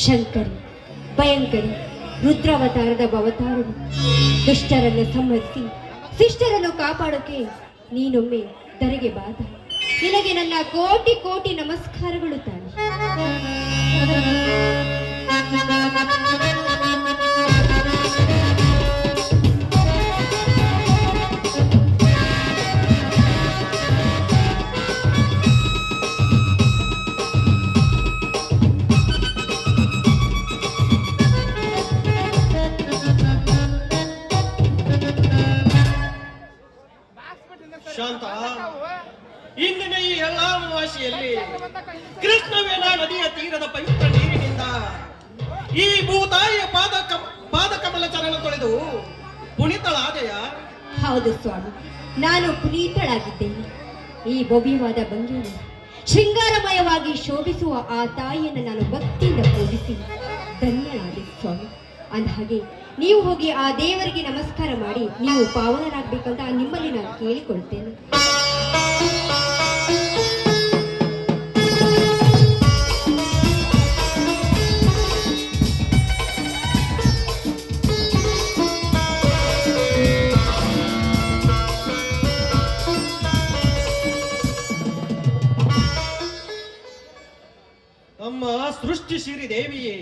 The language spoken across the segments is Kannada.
ಶಂಕರಿ, ಭಯಂಕರಿ, ರುದ್ರಾವತಾರದ ಅವತಾರರು. ದುಷ್ಟರನ್ನು ಸಂಹರಿಸಿ ಶಿಷ್ಟರನ್ನು ಕಾಪಾಡೋಕೆ ನೀನೊಮ್ಮೆ ಧರೆಗೆ ಬಾದ. ನಿನಗೆ ನನ್ನ ಕೋಟಿ ಕೋಟಿ ನಮಸ್ಕಾರಗಳು ತಾನೆ. ಶಾಂತ, ಇಂದಿನ ಈ ಎಲ್ಲಾಮವಾಸಿಯಲ್ಲಿ ಕೃಷ್ಣವೇಣ ನದಿಯ ತೀರದ ಪವಿತ್ರ ನೀರಿನಿಂದ ಈ ಭೂತಾಯಿಯ ಪಾದಕಮಲ ಚರಣ ತೊಳೆದು ಪುನೀತಳಾದೆಯ? ಹೌದು ಸ್ವಾಮಿ, ನಾನು ಪುನೀತಳಾಗಿದ್ದೇನೆ. ಈ ಭವ್ಯವಾದ ಭಂಗಿಯಲ್ಲಿ ಶೃಂಗಾರಮಯವಾಗಿ ಶೋಭಿಸುವ ಆ ತಾಯಿಯನ್ನು ನಾನು ಭಕ್ತಿಯಿಂದ ಪೂಜಿಸಿ ಧನ್ಯನಾದೆ ಸ್ವಾಮಿ. ಅಂದಹಾಗೆ ನೀವು ಹೋಗಿ ಆ ದೇವರಿಗೆ ನಮಸ್ಕಾರ ಮಾಡಿ ನೀವು ಪಾವನರಾಗಬೇಕಂತ ನಿಮ್ಮಲ್ಲಿ ನಾನು ಕೇಳಿಕೊಳ್ತೇನೆ. ಅಮ್ಮ ಸೃಷ್ಟಿ ಸಿರಿ ದೇವಿಯೇ,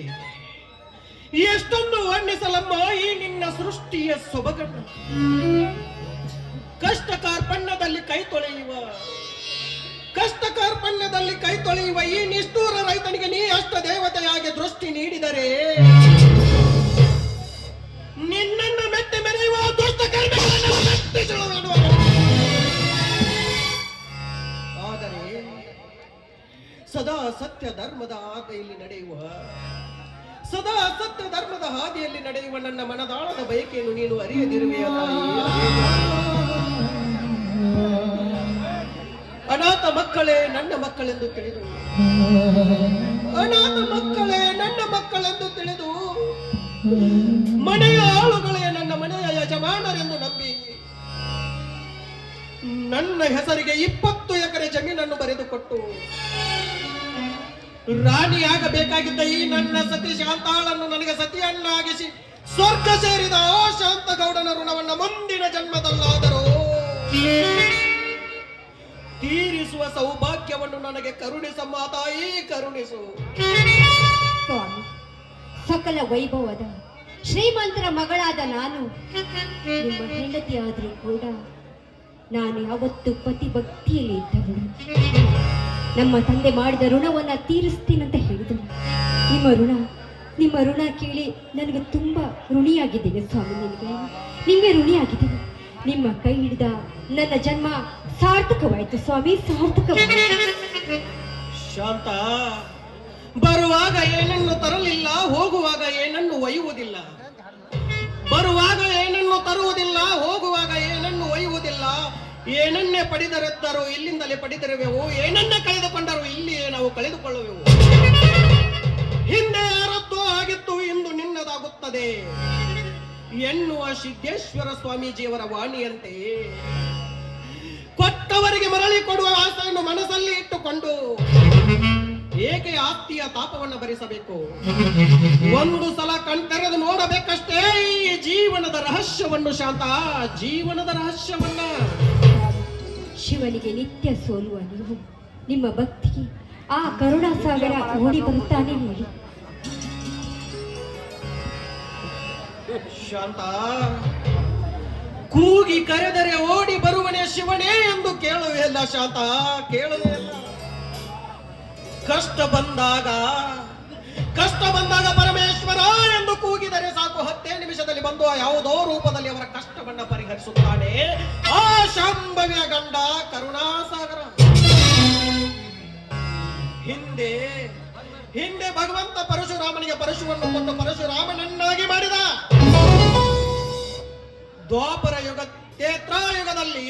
ಎಷ್ಟೊಂದು ವರ್ಣಿಸಲಮ್ಮ ಈ ನಿನ್ನ ಸೃಷ್ಟಿಯ ಸೊಬಗನ್ನು. ಕಷ್ಟ ಕಾರ್ಪಣ್ಯದಲ್ಲಿ ಕೈ ತೊಳೆಯುವ ಈ ನಿಷ್ಠೂರ ರೈತನಿಗೆ ನೀ ಅಷ್ಟ ದೇವತೆಯಾಗಿ ದೃಷ್ಟಿ ನೀಡಿದರೆ ನಿನ್ನನ್ನು ಮೆಟ್ಟಿ ಮೆರೆಯುವ ದುಷ್ಟ ಕರ್ಮಗಳನ್ನು ಮೆಟ್ಟಿಸುವನು. ಆದರೆ ಸದಾ ಸತ್ಯ ಧರ್ಮದ ಹಾದಿಯಲ್ಲಿ ನಡೆಯುವ ನನ್ನ ಮನದಾಳದ ಬಯಕೆಯನ್ನು ನೀನು ಅರಿಯದಿರುವೆಯ ಅನಾಥ ಮಕ್ಕಳೇ ನನ್ನ ಮಕ್ಕಳೆಂದು ತಿಳಿದು ಮನೆಯ ಆಳುಗಳೇ ನನ್ನ ಮನೆಯ ಯಜಮಾನರೆಂದು ನಂಬಿ ನನ್ನ ಹೆಸರಿಗೆ 20 ಎಕರೆ ಜಮೀನನ್ನು ಬರೆದುಕೊಟ್ಟು ರಾಣಿಯಾಗಬೇಕಾಗಿದ್ದ ಈ ನನ್ನ ಸತಿ ಶಾಂತಾಳನ್ನು ನನಗೆ ಸತಿಯನ್ನಾಗಿಸಿ ಸ್ವರ್ಗ ಸೇರಿದ ಆ ಶಾಂತಗೌಡನ ಋಣವನ್ನ ಮುಂದಿನ ಜನ್ಮದಲ್ಲಾದರೂ ತೀರಿಸುವ ಸೌಭಾಗ್ಯವನ್ನು ನನಗೆ ಕರುಣಿಸಮ್ಮ ತಾಯಿ, ಕರುಣಿಸು. ಸ್ವಾಮಿ, ಸಕಲ ವೈಭವದ ಶ್ರೀಮಂತರ ಮಗಳಾದ ನಾನು ನಿಮ್ಮ ಹೆಂಡತಿಯಾದರೂ ಕೂಡ ನಾನು ಯಾವತ್ತು ಪತಿ ಭಕ್ತಿಯಲ್ಲಿ ಇದ್ದವಳು. ನಮ್ಮ ತಂದೆ ಮಾಡಿದ ಋಣವನ್ನ ತೀರಿಸ್ತೀನಂತ ಹೇಳಿದನು. ನಿಮ್ಮ ಋಣ ಕೇಳಿ ನನಗೆ ತುಂಬಾ ಋಣಿಯಾಗಿದ್ದೇನೆ ಸ್ವಾಮಿ. ನಿಮಗೆ ಋಣಿಯಾಗಿದ್ದೇನೆ. ನಿಮ್ಮ ಕೈ ಹಿಡಿದ ನನ್ನ ಜನ್ಮ ಸಾರ್ಥಕವಾಯಿತು ಸ್ವಾಮಿ, ಸಾರ್ಥಕವಾಯಿತು. ಶಾಂತ, ಬರುವಾಗ ಏನನ್ನು ತರಲಿಲ್ಲ, ಹೋಗುವಾಗ ಏನನ್ನು ಒಯ್ಯುವುದಿಲ್ಲ. ಬರುವಾಗ ಏನನ್ನು ತರುವುದಿಲ್ಲ, ಹೋಗುವಾಗ ಏನನ್ನು ಒಯ್ಯುವುದಿಲ್ಲ. ಏನನ್ನೇ ಪಡೆದರೆತ್ತರೋ ಇಲ್ಲಿಂದಲೇ ಪಡೆದಿರುವೆವು, ಏನನ್ನೇ ಕಳೆದುಕೊಂಡರೂ ಇಲ್ಲಿಯೇ ನಾವು ಕಳೆದುಕೊಳ್ಳುವೆವು. ಹಿಂದೆ ಯಾರದ್ದೋ ಆಗಿತ್ತು, ಇಂದು ನಿನ್ನದಾಗುತ್ತದೆ ಎನ್ನುವ ಸಿದ್ದೇಶ್ವರ ಸ್ವಾಮೀಜಿಯವರ ವಾಣಿಯಂತೆ ಕೊಟ್ಟವರಿಗೆ ಮರಳಿ ಕೊಡುವ ಆಸೆಯನ್ನು ಮನಸ್ಸಲ್ಲಿ ಇಟ್ಟುಕೊಂಡು ಏಕೆ ಆಸ್ತಿಯ ತಾಪವನ್ನು ಭರಿಸಬೇಕು? ಒಂದು ಸಲ ಕಣ್ತೆರೆದು ನೋಡಬೇಕಷ್ಟೇ ಈ ಜೀವನದ ರಹಸ್ಯವನ್ನು. ಶಾಂತ, ಜೀವನದ ರಹಸ್ಯವನ್ನ. ಶಿವನಿಗೆ ನಿತ್ಯ ಸೋಲುವ ನೀವು ನಿಮ್ಮ ಭಕ್ತಿಗೆ ಆ ಕರುಣಾಸಾಗರ ಓಡಿ ಬರುತ್ತಾನೆ ನೋಡಿ. ಶಾಂತ, ಕೂಗಿ ಕರೆದರೆ ಓಡಿ ಬರುವನೇ ಶಿವನೇ ಎಂದು ಕೇಳುವೆ ಇಲ್ಲ ಶಾಂತ, ಕೇಳುವೆ ಇಲ್ಲ. ಕಷ್ಟ ಬಂದಾಗ ಪರಮೇಶ್ವರ ಎಂದು ಕೂಗಿದರೆ ಸಾಕು, 10 ನಿಮಿಷದಲ್ಲಿ ಬಂದು ಯಾವುದೋ ರೂಪದಲ್ಲಿ ಅವರ ಕಷ್ಟವನ್ನ ಪರಿಹರಿಸುತ್ತಾನೆ ಆ ಶಾಂಭವ್ಯ ಗಂಡ ಕರುಣಾಸಾಗರ. ಹಿಂದೆ ಭಗವಂತ ಪರಶುರಾಮನಿಗೆ ಪರಶುವನ್ನು ಕೊಟ್ಟು ಪರಶುರಾಮನನ್ನಾಗಿ ಮಾಡಿದ. ದ್ವಾಪರ ಯುಗ ತ್ರೇತಾಯುಗದಲ್ಲಿ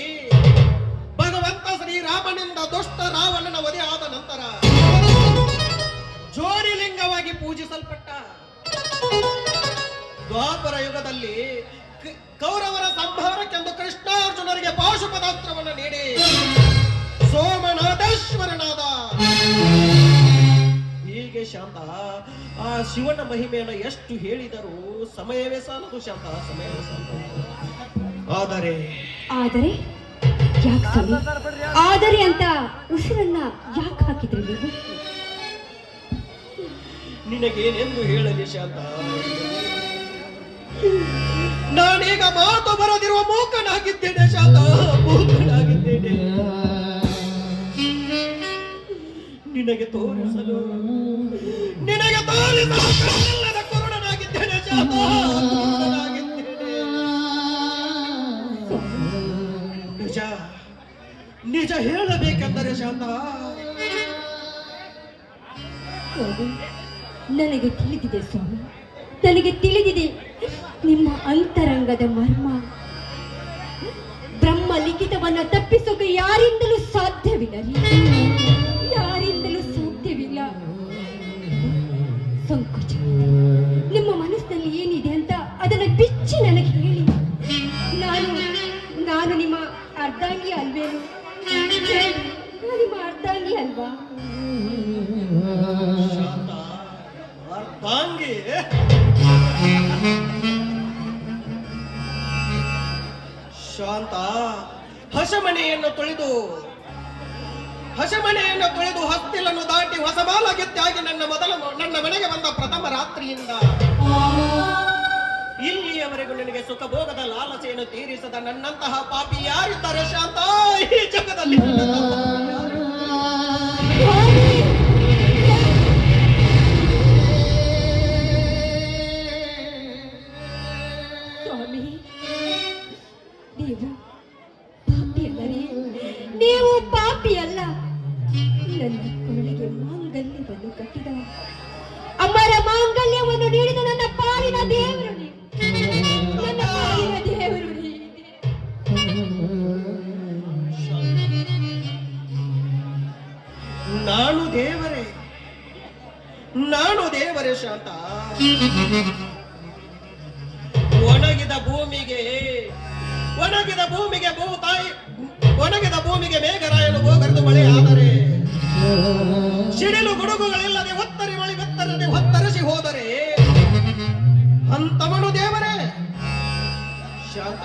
ಭಗವಂತ ಶ್ರೀರಾಮನಿಂದ ದುಷ್ಟ ರಾವಣನ ವಧೆ ಆದ ನಂತರ ಜೋಡಿಲಿಂಗವಾಗಿ ಪೂಜಿಸಲ್ಪಟ್ಟ. ದ್ವಾಪರ ಯುಗದಲ್ಲಿ ಕೌರವರ ಸಂಹಾರಕ್ಕೆಂದು ಕೃಷ್ಣಾರ್ಜುನರಿಗೆ ಪಾಶುಪದಾಸ್ತ್ರವನ್ನು ನೀಡಿ ಸೋಮನಾಥೇಶ್ವರನಾದ. ಹೀಗೆ ಶಾಂತ ಆ ಶಿವನ ಮಹಿಮೆಯನ್ನು ಎಷ್ಟು ಹೇಳಿದರೂ ಸಮಯವೇ ಸಾಲದು ಶಾಂತ, ಸಮಯವೇ ಸಾಲದು. ಆದರೆ ಆದರೆ ಯಾಕೆ ಸ್ವಾಮಿ ಆದರೆ ಅಂತ ಉಸಿರನ್ನ ಯಾಕೆ ಹಾಕಿದ್ರಿ ನೀವು? ನಿನಗೇನೆಂದು ಹೇಳಲಿ ಶಾಂತ, ನಾನೀಗ ಮಾತು ಬರದಿರುವ ಮೂಕನಾಗಿದ್ದೇನೆ ಶಾಂತ, ಮೂಕನಾಗಿದ್ದೇನೆ. ನಿನಗೆ ತೋರಿಸಲು ಕಣ್ಣಲ್ಲದ ಕುರುಡನಾಗಿದ್ದೇನೆ ಶಾಂತ, ಕುರುಡನಾಗಿದ್ದೇನೆ. ನಿಜ ನಿಜ ಹೇಳಬೇಕೆಂದರೆ ಶಾಂತ, ನನಗೆ ತಿಳಿದಿದೆ ಸ್ವಾಮಿ, ನನಗೆ ತಿಳಿದಿದೆ ನಿಮ್ಮ ಅಂತರಂಗದ ಮರ್ಮ. ಬ್ರಹ್ಮ ಲಿಖಿತವನ್ನ ತಪ್ಪಿಸೋಕೆ ಯಾರಿಂದಲೂ ಸಾಧ್ಯವಿಲ್ಲ ರೀ, ಯಾರಿಂದಲೂ ಸಾಧ್ಯವಿಲ್ಲ. ಸಂಕೋಚ, ನಿಮ್ಮ ಮನಸ್ಸಿನಲ್ಲಿ ಏನಿದೆ ಅಂತ ಅದನ್ನ ಬಿಚ್ಚಿ ನನಗೆ ಹೇಳಿ. ನಾನು ನಿಮ್ಮ ಅರ್ಧಾಂಗಿ ಅಲ್ವೇನು? ನಾನು ನಿಮ್ಮ ಅರ್ಧಾಂಗಿ ಅಲ್ವಾ? ಶಾಂತ, ಅರ್ಧಾಂಗಿ? ಶಾಂತ, ಹಸಮಣೆಯನ್ನು ತೊಳೆದು ಹಸ್ತಿಲನ್ನು ದಾಟಿ ಹೊಸಮಾಲ ಗೆದ್ದಾಗಿ ನನ್ನ ಮನೆಗೆ ಬಂದ ಪ್ರಥಮ ರಾತ್ರಿಯಿಂದ ಇಲ್ಲಿಯವರೆಗೂ ನನಗೆ ಸುಖ ಭೋಗದ ಲಾಲಸೆಯನ್ನು ತೀರಿಸದ ನನ್ನಂತಹ ಪಾಪಿ ಯಾರಿದ್ದಾರೆ ಶಾಂತ ಈ ಜಗದಲ್ಲಿ? ಸ್ವಾಮಿ, ನೀವು ಪಾಪಿ ಅಲ್ಲ. ನನ್ನ ಕೊರಳಿಗೆ ಮಾಂಗಲ್ಯವನ್ನು ಕಟ್ಟಿದ, ಅಮರ ಮಾಂಗಲ್ಯವನ್ನು ನೀಡಿದ ನನ್ನ ಪಾಲಿನ ದೇವರು ನೀವು. ನನ್ನ ಪಾಲಿನ ದೇವರು ನೀವು. ನಾನು ದೇವರೇ ಶಾಂತ. ಒಣಗಿದ ಭೂಮಿಗೆ ಮೇಘರಾಯನು ಹೋಗರೆದು ಮಳೆ ಆದರೆ, ಸಿಡಿಲು ಗುಡುಗುಗಳಿಲ್ಲದೆ ಹೊತ್ತರಿಸಿ ಹೋದರೆ ಅಂತವನು ದೇವರೇ ಶಾಂತ.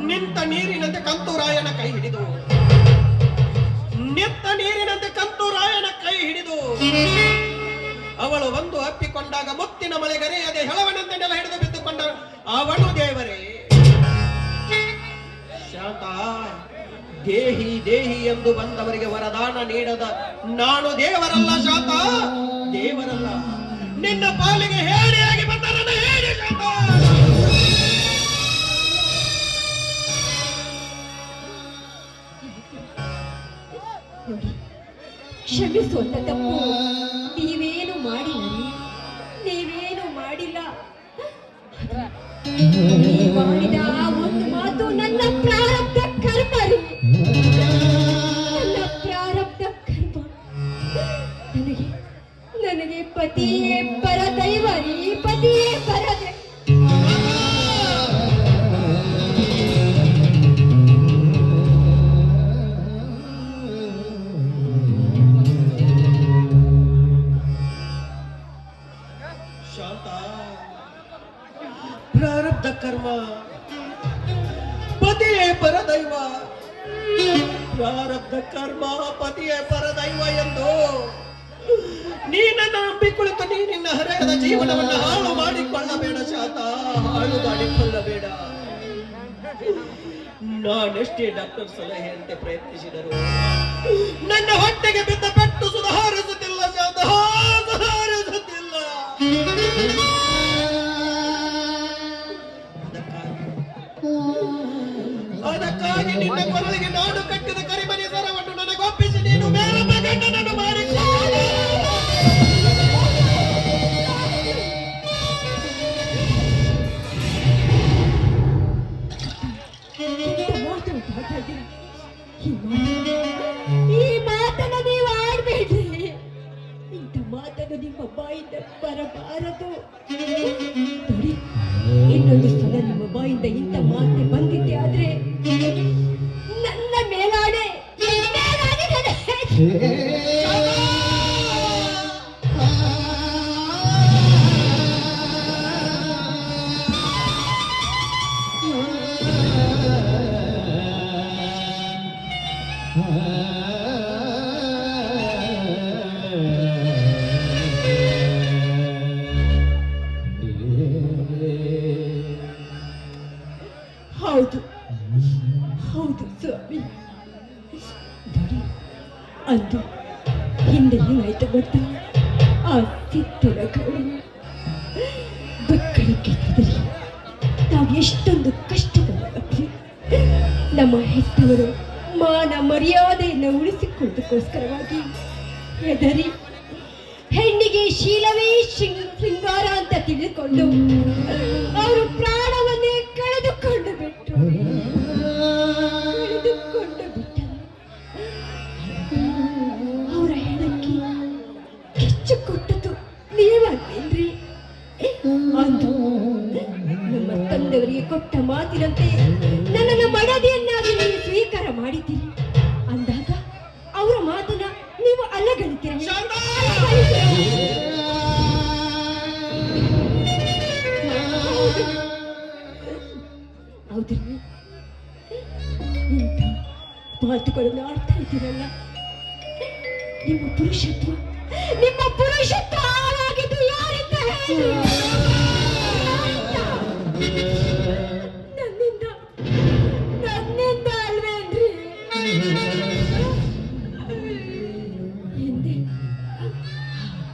ನಿಂತ ನೀರಿನಂತೆ ಕಂತೂರಾಯನ ಕೈ ಹಿಡಿದು ಅವಳು ಒಂದು ಅಪ್ಪಿಕೊಂಡಾಗ ಮುತ್ತಿನ ಮಳೆಗರೆಯದೆ ಹೆಳವನಂತೆ ನೆಲ ಹಿಡಿದು ಬಿದ್ದುಕೊಂಡ ಅವನು ದೇವರೇ ಶಾಂತ. ದೇಹಿ ಎಂದು ಬಂದವರಿಗೆ ವರದಾನ ನೀಡದ ನಾನು ದೇವರಲ್ಲ ಶಾಂತ, ದೇವರಲ್ಲ. ನಿನ್ನ ಪಾಲಿಗೆ ಹೇಳಿಯಾಗಿ ಬಂದ ನನ್ನ ಹೇಳಿ ಶಾಂತ. ಕ್ಷಮಿಸುವಂತ ತಪ್ಪು ನೀವೇನು ಮಾಡಿಲ್ಲ. ನೀವು ಮಾಡಿದ ಆ ಒಂದು ಮಾತು ನನ್ನ ಪ್ರಾರಬ್ಧ ಕರ್ಮ ರೀ, ನನ್ನ ಪ್ರಾರಬ್ಧ ಕರ್ಮ. ನನಗೆ ಪತಿಯೇ ಪರದೈವ ರೀ, ಪತಿಯೇ ಪರದೈವ. ಪ್ರಾರಬ್ಧ ಕರ್ಮ, ಪತಿಯೇ ಪರದೈವ. ಪ್ರಾರಬ್ಧ ಕರ್ಮ, ಪತಿಯೇ ಪರದೈವ ಎಂದು ನೀನನ್ನು ನಂಬಿ ಕುಳಿತು ನೀ ನಿನ್ನ ಹರೆಯದ ಜೀವನವನ್ನು ಹಾಳು ಮಾಡಿಕೊಳ್ಳಬೇಡ ಶಾಂತ, ಹಾಳು ಮಾಡಿಕೊಳ್ಳಬೇಡ. ನಾನೆಷ್ಟೇ ಡಾಕ್ಟರ್ ಸಲಹೆಯಂತೆ ಪ್ರಯತ್ನಿಸಿದರು ನನ್ನ ಹೊಟ್ಟೆಗೆ ಬಿದ್ದ ಪೆಟ್ಟು ಸುಧಾರಿಸುತ್ತಿಲ್ಲ ಶಾಂತ, ಸುಧಾರಿಸುತ್ತಿಲ್ಲ. ಅದಕ್ಕಾಗಿ ನಿನ್ನ ಕೊರಳಿಗೆ ನಾಡು ಕಟ್ಟಿದ ಕರಿಮನೆ ಸರವನ್ನು ನನಗೊಪ್ಪಿಸಿ ನೀನು ಮೇಲೊಬ್ಬ ಗಂಡನನ್ನು ಮಾಡಿಕೊ. ಈ ಮಾತನ್ನು ನೀವು ಆಡ್ಬೇಡ್ರಿ. ಇಂಥ ಮಾತನ್ನು ನಿಮ್ಮ ಬಾಯಿಂದ ಬರಬಾರದು. ಇನ್ನೊಂದು ಸಲ ನಿಮ್ಮ ಬಾಯಿಂದ ಇಂಥ ಮಾತೆ ಬಂದಿದ್ದೆ ಆದ್ರೆ ನನ್ನ ಮೇಲಾಡೆ ಅಂದು ಹಿಂದೆ ಏನಾಯ್ತು ಗೊತ್ತಾ? ಆ ಸಿದ್ಧರ ಕರುಳು ಮಕ್ಕಳಿಗೆ ನಾವು ಎಷ್ಟೊಂದು ಕಷ್ಟಪಟ್ಟವಿ. ನಮ್ಮ ಹೆತ್ತವರು ಮಾನ ಮರ್ಯಾದೆಯನ್ನು ಉಳಿಸಿಕೊಳ್ಳೋದಕ್ಕೋಸ್ಕರವಾಗಿ ಹೆದರಿ ಹೆಣ್ಣಿಗೆ ಶೀಲವೇ ಶೃಂಗಾರ ಅಂತ ತಿಳಿದುಕೊಂಡು ಅವರು ಪ್ರಾಣವನ್ನೇ ಕಳೆದುಕೊಂಡು ಬಿಟ್ಟರು. ಅವರ ಹೆಣಕ್ಕೆ ಕಿಚ್ಚು ಕೊಟ್ಟದ್ದು ನೀವಲ್ವೇನ್ರಿ? ಅಂದು ನಮ್ಮ ತಂದೆಯವರಿಗೆ ಕೊಟ್ಟ ಮಾತಿನಂತೆ ನನ್ನನ್ನು ಮಡದಿಯನ್ನಾಗಿ ನೀವು ಸ್ವೀಕಾರ ಮಾಡಿದ್ದೀರಿ ಅಂದಾಗ ಅವರ ಮಾತನ್ನ ನೀವು ಅಲ್ಲಗಣಿತೀರ. ಹೌದ್ರಿ, ಇಂಥ ಮಾತುಗಳನ್ನು ಆಡ್ತಾ ಇದ್ದೀರಲ್ಲ. ನಿಮ್ಮ ಪುರುಷತ್ವ ಹಾಳಾಗಿದ್ದು ಯಾರಿಂದ ಹೇಳಿ? ನನ್ನಿಂದ ಅಲ್ವೇನ್ರಿ? ಹಿಂದೆ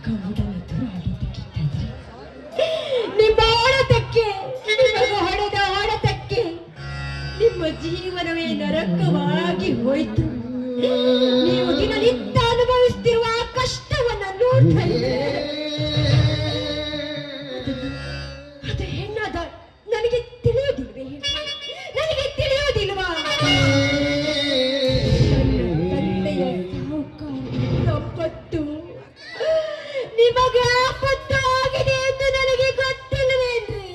ಕೌಡನ ತುರಾಡಿದ್ದಕ್ಕಿದ್ರಿ. ನಿಮ್ಮ ಹೊಡೆತಕ್ಕೆ, ನಿಮಗೆ ಹೊಡೆದ ಹೊಡೆತಕ್ಕೆ ನಿಮ್ಮ ಜೀವನವೇ ನರಕವಾಗಿ ಹೋಯ್ತು. ನೀವು ದಿನನಿತ್ಯ ಅನುಭವಿಸುತ್ತಿರುವ ಆ ಕಷ್ಟವನ್ನ ನೋಡ್ತಾ ಇದ್ದೀರಿ. ಅದು ಹೆಣ್ಣಾದ ನನಗೆ ತಿಳಿಯೋದಿಲ್ವೇ? ನನಗೆ ತಿಳಿಯೋದಿಲ್ವಾ? ತಂದೆಯ ಸಂಪತ್ತು ನಿಮಗೆ ಆಪತ್ತು ಆಗಿದೆ ಎಂದು ನನಗೆ ಗೊತ್ತಿಲ್ಲವೇನ್ರಿ?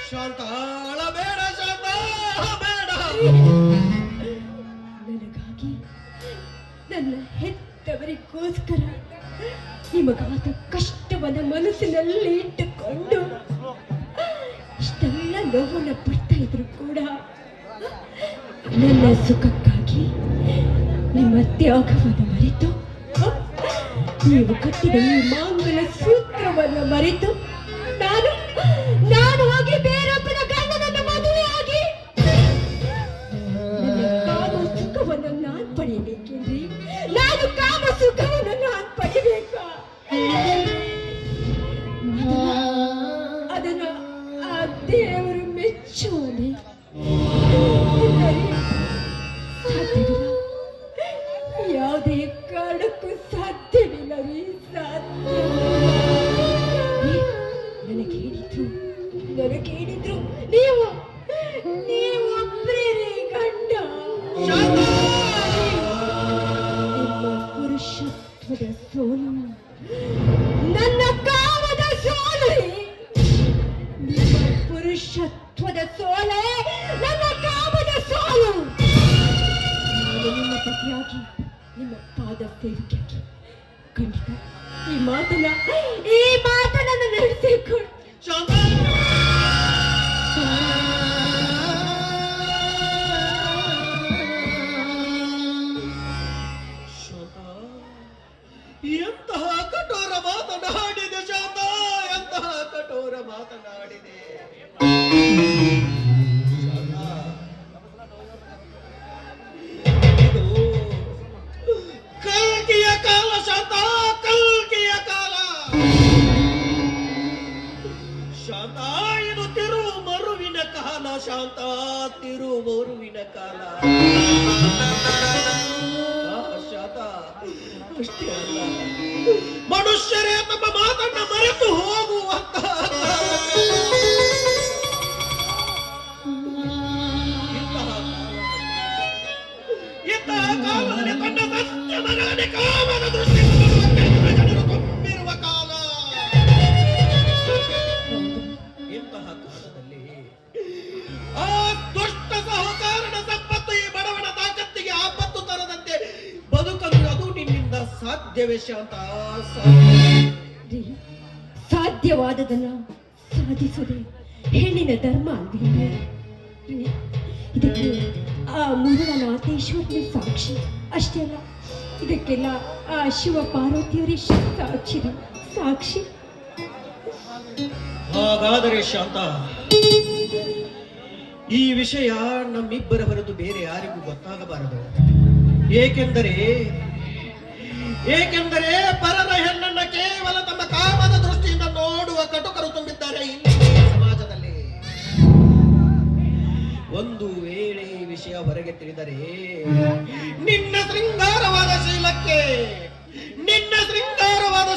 ಶಾಂತಾಳ ಬೇಡ, ಶಾಂತ ಬೇಡ. ನನಗಾಗಿ, ನನ್ನ ಹೆತ್ತವರಿಗೋಸ್ಕರ ನಿಮಗಾದ ಕಷ್ಟವನ್ನ ಮನಸ್ಸಿನಲ್ಲಿ ಇಟ್ಟುಕೊಂಡು ಇಷ್ಟೆಲ್ಲ ನೋವನ್ನು ಪಡ್ತಾ ಇದ್ರು ಕೂಡ ನನ್ನ ಸುಖಕ್ಕಾಗಿ ನಿಮ್ಮ ತ್ಯಾಗವನ್ನು ಮರೆತು, ನೀವು ಕಟ್ಟಿದ ಈ ಮಾಂಗಲ ಸೂತ್ರವನ್ನು ಮರೆತು ನಾನು ಹೋಗಿ ಬೇರೊಬ್ಬನ ಗಂಡನನ್ನು ಮದುವೆಯಾಗಿ ನನ್ನ ಕಾಮ ಸುಖವನ್ನು ನಾನು ಪಡೆಯಬೇಕೇನ್ರಿ? ನಾನು ಕಾಮ ಸುಖವನ್ನು ನಾನು ಪಡಿಬೇಕಾ? ಅದನ್ನ ಆ ದೇವರು ಮೆಚ್ಚುವನೆ. ಸಾಧ್ಯವಿಲ್ಲ, ಯಾವುದೇ ಕಾರಣಕ್ಕೂ ಸಾಧ್ಯವಿಲ್ಲ ರೀ, ಸಾಧ್ಯವಿಲ್ಲ. ನನಗೆ ಹೇಳಿದ್ರು ನೀವು ಒಬ್ಬರೇ ರೀ ಗಂಡ. ನಿಮ್ಮ ಪುರುಷತ್ವದ ಸೋಲು, ನನ್ನ ಕಾಮದ ಸೋಲು. ನಿಮ್ಮ ಪುರುಷತ್ವದ ಸೋಲೆ ನನ್ನ ಕಾಮದ ಸೋಲು. ನಿಮ್ಮ ಪತಿಯಾಗಿ, ನಿಮ್ಮ ಪಾದ ಸೇವಿಕೆಯಾಗಿ ಖಂಡಿತ ಈ ಮಾತನ್ನ ನಡೆಸಿಕೊಂಡು ಶಾಂತ ಎಂತಹ ಕಠೋರ ಮಾತನಾಡಿದೆ ಶಾಂತ, ಎಂತಹ ಕಠೋರ ಮಾತನಾಡಿದೆ. ಇದು ಕಲ್ಕಿಯ ಕಾಲ ಶಾಂತ, ಕಲ್ಕಿಯ ಕಾಲ. ಶಾಂತ ಇದು ತಿರುಮರುವಿನ ಕಾಲ ಶಾಂತ, ತಿರುಮರುವಿನ ಕಾಲ. ಶಾಂತ ಅಷ್ಟೇ ಅಲ್ಲ, ಮನುಷ್ಯರೇ ತಮ್ಮ ಮಾತನ್ನ ಮರೆತು ಹೋಗುವಂತ ಇಂತಹ ಕಾಲದಲ್ಲಿ ತನ್ನ ಸತ್ಯ ಮಗನೇ ಕಾಮದ ದೃಷ್ಟಿಯಿಂದ ಜನರು ತುಂಬಿರುವ ಕಾಲ. ಇಂತಹ ಕಾಲದಲ್ಲಿ ಆ ದುಷ್ಟ ಸಹಕಾರಣ ಸಂಪತ್ತು ಈ ಬಡವನ ತಾಕತ್ತಿಗೆ ಆಪತ್ತು ತರದಂತೆ ಬದುಕಲು ಅದು ನಿನ್ನಿಂದ ಸಾಧ್ಯವೇ ಶಾಂತ? ಸಾಧ್ಯವಾದದನ್ನ ಸಾಧಿಸುವುದೇ ಹೆಣ್ಣಿನ ಧರ್ಮ ಅಲ್ವೇ? ಇದಕ್ಕೆ ಆ ಮುರುಳನಾಥೇಶ್ವರನೇ ಸಾಕ್ಷಿ. ಅಷ್ಟೇ ಅಲ್ಲ, ಇದಕ್ಕೆಲ್ಲ ಆ ಶಿವ ಪಾರ್ವತಿಯವರೇ ಸಾಕ್ಷಿ. ಹಾಗಾದರೆ ಶಾಂತ, ಈ ವಿಷಯ ನಮ್ಮಿಬ್ಬರ ಹೊರತು ಬೇರೆ ಯಾರಿಗೂ ಗೊತ್ತಾಗಬಾರದು. ಏಕೆಂದರೆ ಪರರ ಹೆಣ್ಣನ್ನ ಕೇವಲ ತಮ್ಮ ಕಾಮದ ದೃಷ್ಟಿಯಿಂದ ನೋಡುವ ಕಟುಕರು ತುಂಬಿದ್ದಾರೆ ಇಂದಿನ ಸಮಾಜದಲ್ಲಿ. ಒಂದು ವೇಳೆ ಈ ವಿಷಯ ಹೊರಗೆ ತಿಳಿದರೆ ನಿನ್ನ ಶೃಂಗಾರವಾದ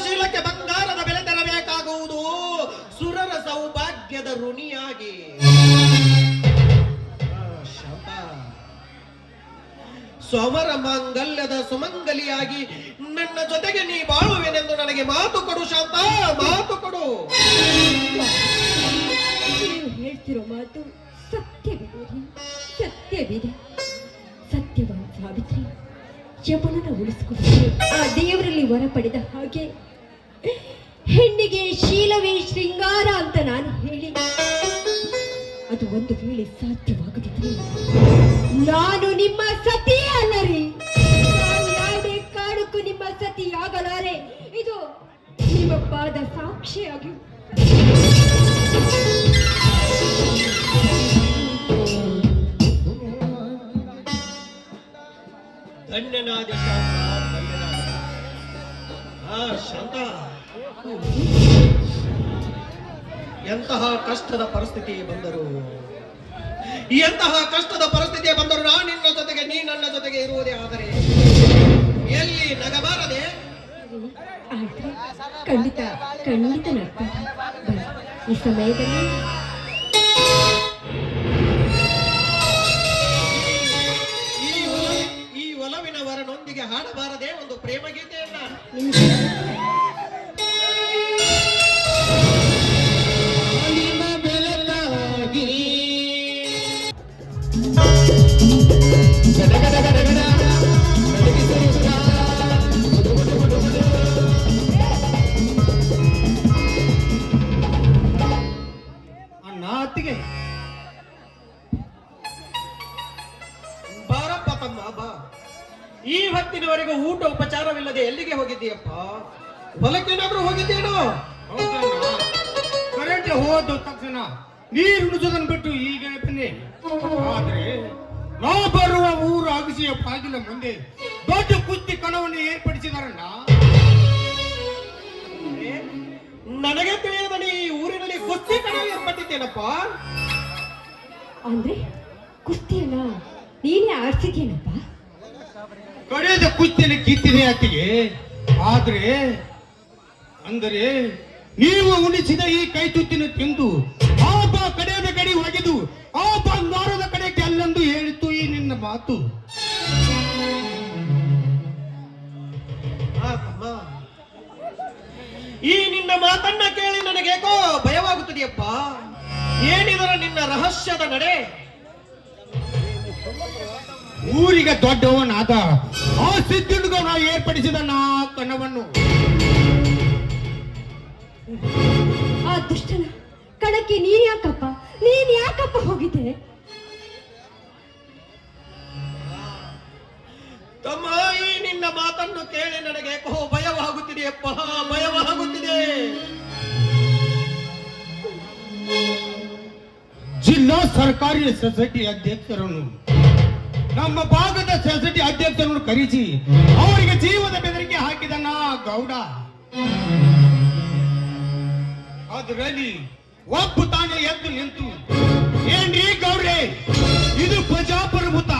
ಶೀಲಕ್ಕೆ ಬಂಗಾರದ ಬೆಲೆ ತೆರಬೇಕಾಗುವುದು, ಸುರರ ಸೌಭಾಗ್ಯದ ಋಣಿಯಾಗಿ. ಶಾಂತ, ಸಮರ ಮಾಂಗಲ್ಯದ ಸುಮಂಗಲಿಯಾಗಿ ನನ್ನ ಜೊತೆಗೆ ನೀ ಬಾಳುವೆನೆಂದು ನನಗೆ ಮಾತು ಕೊಡು ಶಾಂತ, ಮಾತು ಕೊಡು. ನೀವು ಹೇಳ್ತಿರೋ ಮಾತು ಸತ್ಯವಿದೆ, ಸತ್ಯವಿದೆ. ಸತ್ಯವಾದ ಸಾವಿತ್ರಿ ಯಮನನ್ನ ಉಳಿಸಿಕೊಂಡು ಆ ದೇವರಲ್ಲಿ ವರ ಪಡೆದ ಹಾಗೆ ಹೆಣ್ಣಿಗೆ ಶೀಲವೇ ಶೃಂಗಾರ ಅಂತ ನಾನು ಹೇಳಿ ಅದು ಒಂದು ವೇಳೆ ಸಾಧ್ಯವಾಗದಿದ್ರೆ ನಾನು ನಿಮ್ಮ ಸತಿ ಅಲ್ಲರಿ. ನಾನು ಯಾವುದೇ ಕಾರಣಕ್ಕೂ ನಿಮ್ಮ ಸತಿ ಆಗಲಾರೆ. ಇದು ನಿಮ್ಮ ಪಾದ ಸಾಕ್ಷಿಯಾಗಿ. ಧನ್ಯನಾದ ಶಾಂತ, ಧನ್ಯನಾದ. ಶಾಂತ, ಎಂತಹ ಕಷ್ಟದ ಪರಿಸ್ಥಿತಿ ಬಂದರು ನಾನು ನಿನ್ನ ಜೊತೆಗೆ, ನೀ ನನ್ನ ಜೊತೆಗೆ ಇರುವುದೇ ಆದರೆ ಎಲ್ಲಿ ನಗಬಾರದೆ? ಖಂಡಿತ ಖಂಡಿತ ನಗ್ತಾರೆ. ಈ ಸಮಯದಲ್ಲಿ ಈ ಒಲವಿನ ವರನೊಂದಿಗೆ ಹಾಡಬಾರದೆ ಒಂದು ಪ್ರೇಮ ಗೀತೆಯನ್ನ? ಬಾರಪ್ಪ ತಮ್ಮ ಬಾ. ಈ ಹೊತ್ತಿನವರೆಗೂ ಊಟ ಉಪಚಾರವಿಲ್ಲದೆ ಎಲ್ಲಿಗೆ ಹೋಗಿದ್ದೀಯಪ್ಪ? ಹೊಲಕ್ಕೇನಾದ್ರೂ ಹೋಗಿದ್ದೇನೋ? ಕರೆಂಟ್ ಹೋದ ತಕ್ಷಣ ನೀರು ಉಣಿಸೋದನ್ನು ಬಿಟ್ಟು ಈಗ ಬನ್ನಿ. ಆದ್ರೆ ನಾವು ಬರುವ ಊರು ಅಗಸಿಯ ಬಾಗಿಲ ಮುಂದೆ ದೊಡ್ಡ ಕುಸ್ತಿ ಕಣವನ್ನು ಏರ್ಪಡಿಸಿದಾರಣ್ಣ. ನನಗೆ ತಿಳಿಯದ ಈ ಊರಿನಲ್ಲಿ ಕುಸ್ತಿ ಕಣ ಏರ್ಪಟ್ಟಿದ್ದೇನಪ್ಪ. ಅಂದ್ರೆ ಕುಸ್ತಿಯನ್ನ ನೀನೇ ಆಡ್ಸಿದ್ಯೇನಪ್ಪ? ಕಡೆದ ಕುಸ್ತಿಯನ್ನು ಕಿತ್ತಿದೆ ಅತ್ತಿಗೆ. ಆದ್ರೆ ಅಂದರೆ ನೀವು ಉಣಿಸಿದ ಈ ಕೈ ತುತ್ತಿನ ತಿಂದು ಆಬ ಕಡೆಯದ ಕಡೆ ಒಗೆದು ಆ ಬಂಗಾರದ ಕಡೆ ಕೆಲ್ಲೊಂದು ಹೇಳಿತು ಈ ನಿನ್ನ ಮಾತು. ಈ ನಿನ್ನ ಮಾತನ್ನ ಕೇಳಿ ನನಗೇಕೋ ಭಯವಾಗುತ್ತದೆಯಪ್ಪ. ಏನಿದರ ನಿನ್ನ ರಹಸ್ಯದ ನಡೆ? ಊರಿಗೆ ದೊಡ್ಡವನಾದ ಆ ಸಿದ್ಧುಡುಗನ ಏರ್ಪಡಿಸಿದ ನಾ ಕಣವನ್ನು ಆ ದುಷ್ಟನ ಕಣಕ್ಕೆ ನೀನ್ ಯಾಕಪ್ಪ ಹೋಗಿದ್ದೆ? ತಮ್ಮ, ಈ ನಿನ್ನ ಮಾತನ್ನು ಕೇಳಿ ನನಗೆ ಭಯವಾಗುತ್ತಿದೆಯಪ್ಪ, ಭಯವಾಗುತ್ತಿದೆ. ಜಿಲ್ಲಾ ಸರ್ಕಾರಿ ಸೊಸೈಟಿ ಅಧ್ಯಕ್ಷರನ್ನು, ನಮ್ಮ ಭಾಗದ ಸೊಸೈಟಿ ಅಧ್ಯಕ್ಷರನ್ನು ಕರೆಸಿ ಅವರಿಗೆ ಜೀವದ ಬೆದರಿಕೆ ಹಾಕಿದ ನಾ ಗೌಡ. ಅದರಲ್ಲಿ ಒಬ್ಬ ತಾನೇ ಎದ್ದು ನಿಂತು, ಏನ್ರಿ ಗೌಡ್ರೆ, ಇದು ಪ್ರಜಾಪ್ರಭುತ್ವ,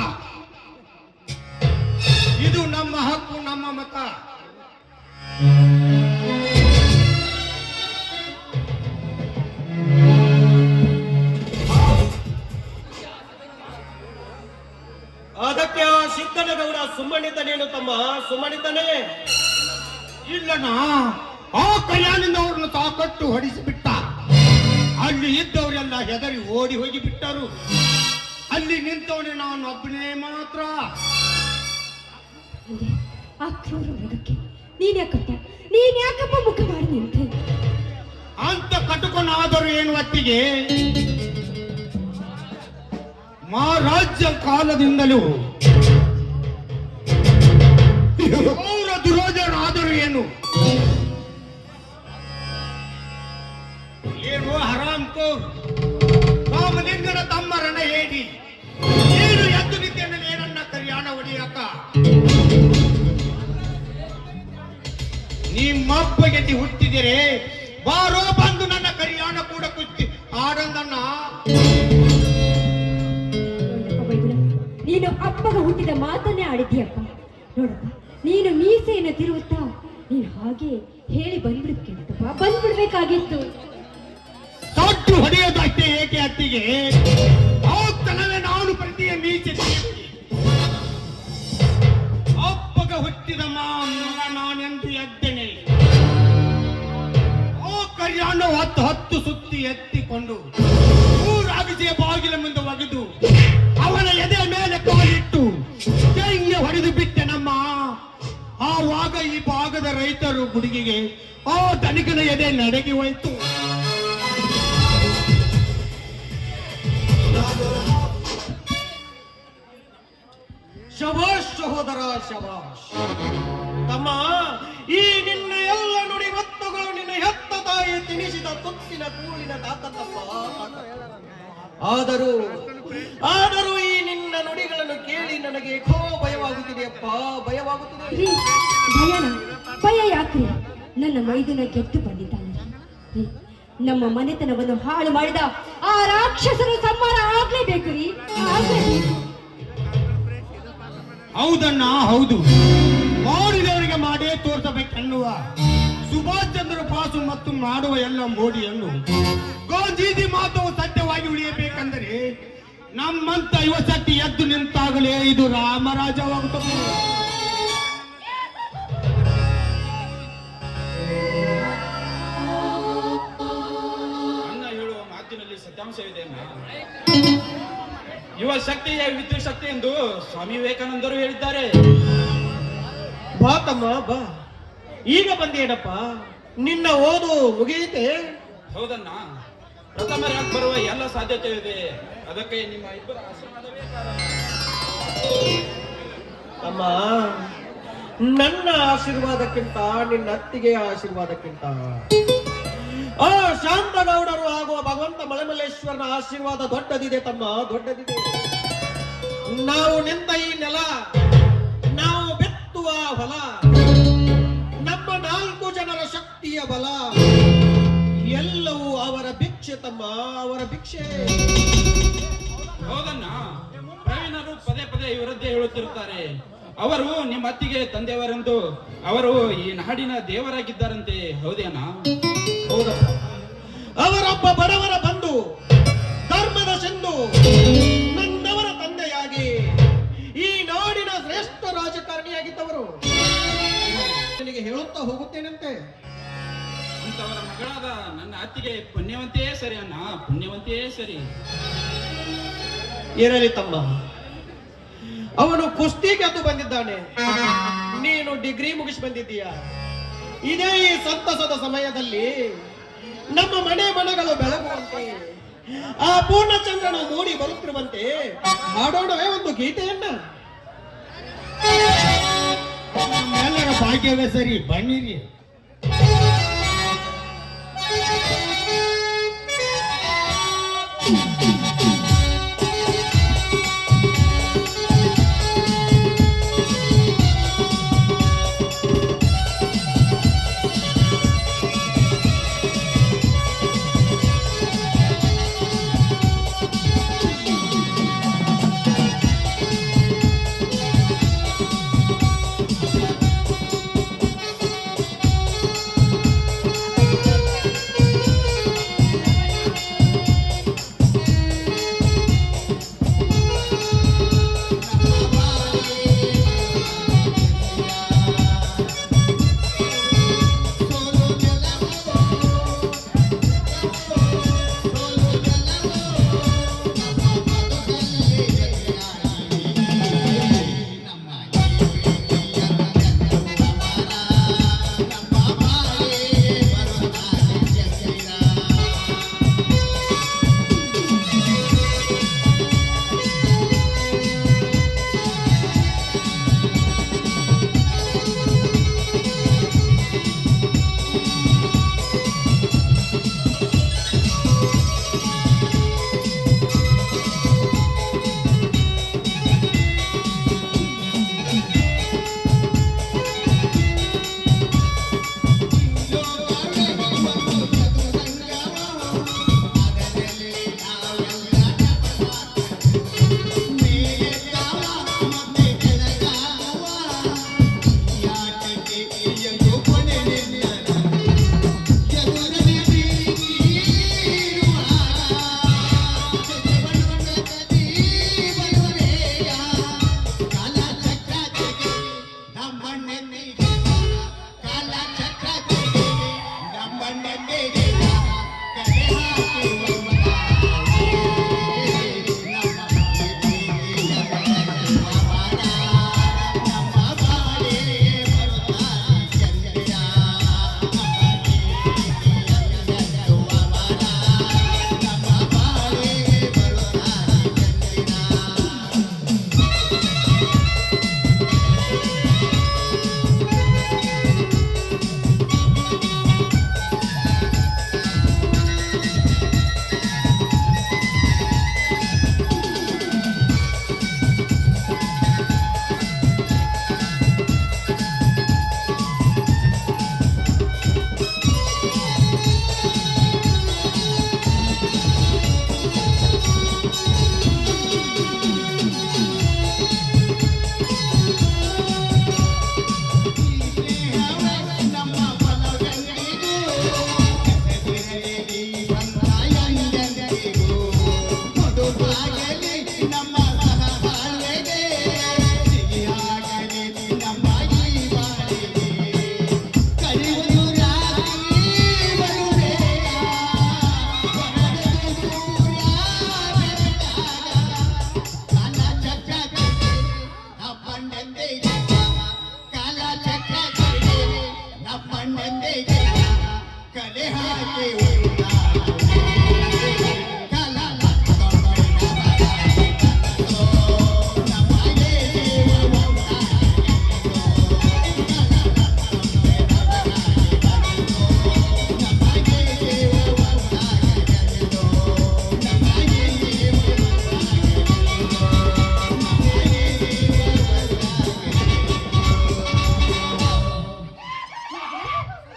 ಇದು ನಮ್ಮ ಹಕ್ಕು, ನಮ್ಮ ಮತ. ಅದಕ್ಕೆ ಆ ಸಿದ್ದನಗೌಡ ಸುಮ್ಮನಿದ್ದನೇನು ತಮ್ಮ, ಸುಮ್ಮನಿದ್ದನೇ? ಇಲ್ಲನಾ, ಆ ಕಲ್ಯಾಣಿಂದ ಅವ್ರನ್ನ ತಾಕಟ್ಟು ಹೊಡಿಸಿಬಿಟ್ಟ. ಅಲ್ಲಿ ಇದ್ದವರೆಲ್ಲ ಹೆದರಿ ಓಡಿ ಹೋಗಿ ಬಿಟ್ಟರು. ಅಲ್ಲಿ ನಿಂತವನೇ ನಾನು ಒಬ್ಬನೇ ಮಾತ್ರ. ಆ ಕ್ರೂರ ಮೃಗಕ್ಕೆ ನೀನ್ ಯಾಕಪ್ಪ ಮುಖ ಮಾಡಿ ನಿಂತೆ? ಅಂತ ಕಟುಕನಾದರೂ ಏನು ಹೊತ್ತಿಗೆ ಮಹಾರಾಜ್ಯ ಕಾಲದಿಂದಲೂ ಅವರ ದುರೋಧನ ಆದರೂ ಏನು ಇದು ಹರಾಮ್ ಕೋರ್ ರಾಮಲಿಂಗನ ತಮ್ಮರನ್ನ ಹೇಳಿ ನೀನು ಎದ್ದು ನಿಂತೇನೆ ಏನನ್ನ ಕರಿಯಾಣ ಹೊಡಿಯಕ್ಕ ನಿಮ್ಮಪ್ಪ ಗೆದ್ದಿ ಹುಟ್ಟಿದಿರೆ ಬಾರೋ ಬಂದು ನನ್ನ ಕರಿಯಾಣ ಕೂಡ ಕುಸ್ತಿ ಆಡಂದನ್ನ. ನೋಡಪ್ಪ ಬೈಗುಳ, ನೀನು ಅಪ್ಪಗ ಹುಟ್ಟಿದ ಮಾತನ್ನೇ ಆಡಿದ್ದೀಯಪ್ಪ. ನೋಡಪ್ಪ, ನೀನು ಮೀಸೆಯನ್ನು ತಿರುವುತ್ತಾ ನೀನು ಹಾಗೆ ಹೇಳಿ ಬಂದ್ಬಿಡ್ಬೇಕಿತ್ತಪ್ಪ, ಬಂದ್ಬಿಡ್ಬೇಕಾಗಿತ್ತು. ತೊಟ್ಟು ಹೊಡೆಯೋದಷ್ಟೇ ಏಕೆ ಅತ್ತಿಗೆ ತನವೇ ನಾನು ಪ್ರತಿಯ ಮೀಸೆ ಅಪ್ಪಗ ಹುಟ್ಟಿದ ಮಗ ನಾನೆಂದು ಎದ್ದೇನೆ. ಕರಿಯಾಣ ಹತ್ತು ಸುತ್ತಿ ಎತ್ತಿಕೊಂಡು ಊರಾಗಿಸಿಯ ಬಾಗಿಲ ಮುಂದೆ ಒಗೆದು ಅವನ ಎದೆ ಮೇಲೆ ಕಾಲಿಟ್ಟು ಕೈಗೆ ಹೊಡೆದು ಬಿಟ್ಟೆ ನಮ್ಮ. ಆವಾಗ ಈ ಭಾಗದ ರೈತರು ಗುಡುಗಿಗೆ ಆ ಧನಿಕನ ಎದೆ ನಡಗಿ ಹೋಯ್ತು. ಶಭಾಷ್ ಸಹೋದರ ಶಭಾಷ್. ತಮ್ಮ, ಈ ನಿನ್ನ ಎಲ್ಲ ನುಡಿ ಮತ್ತುಗಳು ನಿನ್ನ ಹೆತ್ತ ತಾಯಿ ತಿನಿಸಿದ ತುತ್ತಿನ ಕೂಳಿನ ತಾಕತ್ತಪ್ಪ. ಆದರೂ ಈ ನಿನ್ನ ನುಡಿಗಳನ್ನು ಕೇಳಿ ನನಗೆ ಭಯವಾಗುತ್ತಿದೆಯಪ್ಪ, ಭಯವಾಗುತ್ತಿದೆ. ರೀ, ಭಯನ ಭಯ ಯಾಕ್ರಿ? ನನ್ನ ಮೈದುನ ಗೆದ್ದು ಬಂದಿದ್ದಾನೆ ರೀ. ನಮ್ಮ ಮನೆತನವನ್ನು ಹಾಳು ಮಾಡಿದ ಆ ರಾಕ್ಷಸರು ಸಂಹಾರ ಆಗ್ಲೇಬೇಕು ರೀ, ಆಗ್ಲೇಬೇಕು. ಹೌದಣ್ಣ, ಹೌದು. ಮಾಡಿದವರಿಗೆ ಮಾಡೇ ತೋರಿಸಬೇಕೆನ್ನುವ ಸುಭಾಷ್ ಚಂದ್ರ ಪಾಸು ಮತ್ತು ಮಾಡುವ ಎಲ್ಲ ಮೋಡಿಯನ್ನು ಗಾಂಧೀಜಿ ಮಾತು ಸತ್ಯವಾಗಿ ಉಳಿಯಬೇಕೆಂದರೆ ನಮ್ಮಂತ ಯುವಶಕ್ತಿ ಎದ್ದು ನಿಂತಾಗಲೇ ಇದು ರಾಮರಾಜವಾಗುತ್ತದೆ. ಅಣ್ಣ ಹೇಳುವ ಮಾತಿನಲ್ಲಿ ಸತ್ಯಾಂಶವಿದೆ ಅಣ್ಣ. ಯುವ ಶಕ್ತಿಯ ವಿದ್ಯುತ್ ಶಕ್ತಿ ಎಂದು ಸ್ವಾಮಿ ವಿವೇಕಾನಂದರು ಹೇಳಿದ್ದಾರೆ. ಬಾ ತಮ್ಮ ಬಾ, ಈಗ ಬಂದೇನಪ್ಪ, ನಿನ್ನ ಓದು ಮುಗಿಯಿತೆ? ಹೌದಣ್ಣ, ಪ್ರಥಮ ರ್ಯಾಂಕ್ ಬರುವ ಎಲ್ಲ ಸಾಧ್ಯತೆ ಇದೆ. ಅದಕ್ಕೆ ನಿಮ್ಮ ಇಬ್ಬರ ಆಶೀರ್ವಾದವೇ ಕಾರಣ. ತಮ್ಮ, ನನ್ನ ಆಶೀರ್ವಾದಕ್ಕಿಂತ ನಿನ್ನ ಅತ್ತಿಗೆಯ ಆಶೀರ್ವಾದಕ್ಕಿಂತ ಆ ಶಾಂತಗೌಡರು ಆಗುವ ಭಗವಂತ ಮಳೆಮಲ್ಲೇಶ್ವರನ ಆಶೀರ್ವಾದ ದೊಡ್ಡದಿದೆ ತಮ್ಮ, ದೊಡ್ಡದಿದೆ. ನಾವು ನಿಂತ ಈ ನೆಲ, ನಾವು ಬೆತ್ತುವ ಹೊಲ, ನಮ್ಮ 4 ಜನರ ಶಕ್ತಿಯ ಬಲ ಎಲ್ಲವೂ ಅವರ ಭಿಕ್ಷೆ ತಮ್ಮ, ಅವರ ಭಿಕ್ಷೆ. ಹೌದಣ್ಣ, ಪ್ರವೀಣರು ಪದೇ ಪದೇ ಇವರದ್ದೇ ಹೇಳುತ್ತಿರುತ್ತಾರೆ. ಅವರು ನಿಮ್ಮ ಅತ್ತಿಗೆ ತಂದೆಯವರೆಂದು, ಅವರು ಈ ನಾಡಿನ ದೇವರಾಗಿದ್ದಾರಂತೆ. ಹೌದೇನಾ? ಹೌದಪ್ಪ, ಅವರೊಬ್ಬ ಬಡವರ ಬಂಧು, ಧರ್ಮದ ಸಿಂಧು, ನನ್ನವರ ತಂದೆಯಾಗಿ ಈ ನಾಡಿನ ಶ್ರೇಷ್ಠ ರಾಜಕಾರಣಿಯಾಗಿದ್ದವರು. ನಿನಗೆ ಹೇಳುತ್ತಾ ಹೋಗುತ್ತೇನಂತೆ. ಅಂತವರ ಮಗಳಾದ ನನ್ನ ಅತ್ತಿಗೆ ಪುಣ್ಯವಂತೆಯೇ ಸರಿ ಅಣ್ಣ, ಪುಣ್ಯವಂತೆಯೇ ಸರಿ. ಇರಲಿ ತಮ್ಮ, ಅವನು ಕುಸ್ತಿ ಗೆದ್ದು ಬಂದಿದ್ದಾನೆ, ನೀನು ಡಿಗ್ರಿ ಮುಗಿಸಿ ಬಂದಿದ್ದೀಯ. ಇದೇ ಈ ಸಂತಸದ ಸಮಯದಲ್ಲಿ ನಮ್ಮ ಮನೆಗಳು ಬೆಳಗುವಂತೆ, ಆ ಪೂರ್ಣಚಂದ್ರನು ಮೂಡಿ ಬರುತ್ತಿರುವಂತೆ ಮಾಡೋಣವೇ ಒಂದು ಗೀತೆಯನ್ನ. ಎಲ್ಲರ ಭಾಗ್ಯವೇ ಸರಿ, ಬನ್ನಿರಿ.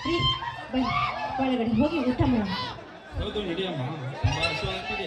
ರೀ ಬನ್ನಿ ಒಳಗಡೆ ಹೋಗಿ ಊಟ ಮಾಡೋಣ. ಹೌದು ನಡಿಯಮ್ಮ, ತುಂಬಾ ಹಸುವಾಗ್ತಿದೆ.